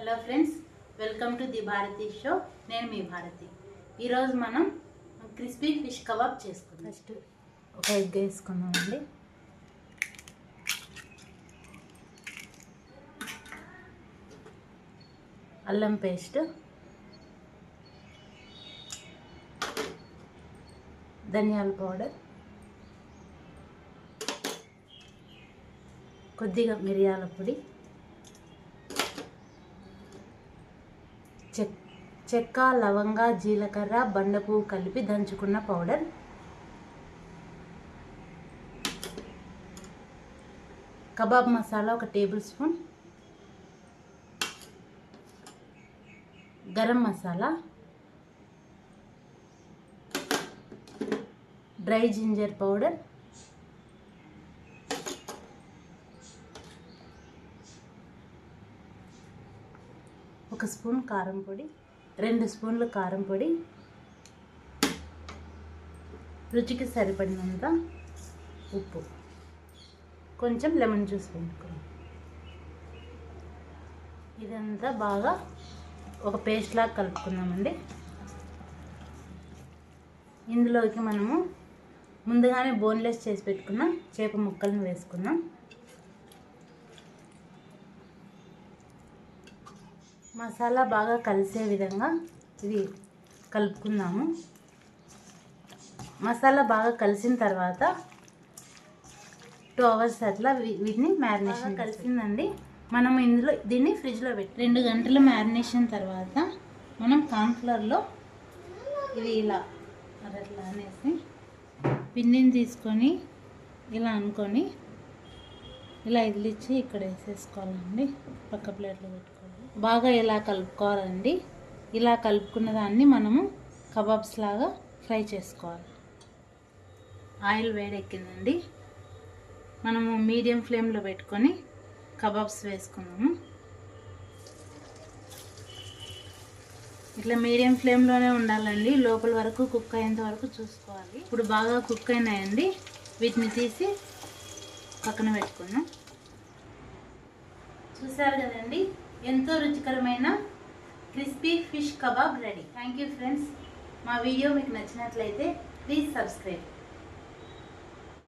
Hello friends, welcome to the Bharati show. నేను మీ భారతి. ఈరోజు మనం క్రిస్పీ ఫిష్ కబాబ్ చేసుకుందాం. ఫస్ట్ ఒక ఎగ్ వేసుకుందామండి. అల్లం పేస్ట్, ధనియాల పౌడర్, కొద్దిగా మిరియాల పొడి, చెక్క, లవంగా, జీలకర్ర, బండపువ్వు కలిపి దంచుకున్న powder, kebab masala 1 table spoon, garam masala, dry ginger powder, ఒక స్పూన్ కారం పొడి, 2 స్పూన్లు కారం పొడి, రుచికి సరిపడినంత ఉప్పు, కొంచెం లెమన్ జ్యూస్ వేసుకుందాం. ఇదంతా బాగా ఒక పేస్ట్ లాగా కలుపుకుందామండి. ఇందులోకి మనము ముందుగానే బోన్లెస్ చేసి పెట్టుకున్న చేప ముక్కలను వేసుకుందాం. మసాలా బాగా కలిసే విధంగా ఇది కలుపుకుందాము. మసాలా బాగా కలిసిన తర్వాత 2 అవర్స్ అట్లా వీటిని మ్యారినేషన్ కలిసిందండి. మనం ఇందులో దీన్ని ఫ్రిడ్జ్లో పెట్టి 2 గంటలు మ్యారినేషన్ తర్వాత మనం కార్న్ఫ్లవర్లో ఇది ఇలా అట్లా అనేసి పిండిని తీసుకొని ఇలా అనుకొని ఇలా ఇదిలిచ్చి ఇక్కడ వేసేసుకోవాలండి. పక్క ప్లేట్లో పెట్టుకోవాలి. బాగా ఇలా కలుపుకోవాలండి. ఇలా కలుపుకున్న దాన్ని మనము కబాబ్స్ లాగా ఫ్రై చేసుకోవాలి. ఆయిల్ వేడెక్కిందండి. మనము మీడియం ఫ్లేమ్లో పెట్టుకొని కబాబ్స్ వేసుకుందాము. ఇట్లా మీడియం ఫ్లేమ్లోనే ఉండాలండి. లోపల వరకు కుక్ అయ్యేంత వరకు చూసుకోవాలి. ఇప్పుడు బాగా కుక్ అయినాయండి. వీటిని తీసి పక్కన పెట్టుకుందాం. చూసారు కదండి, ఎంతో రుచికరమైన crispy fish kebab ready. Thank you friends. మా వీడియో మీకు నచ్చినట్లయితే ప్లీజ్ సబ్స్క్రైబ్.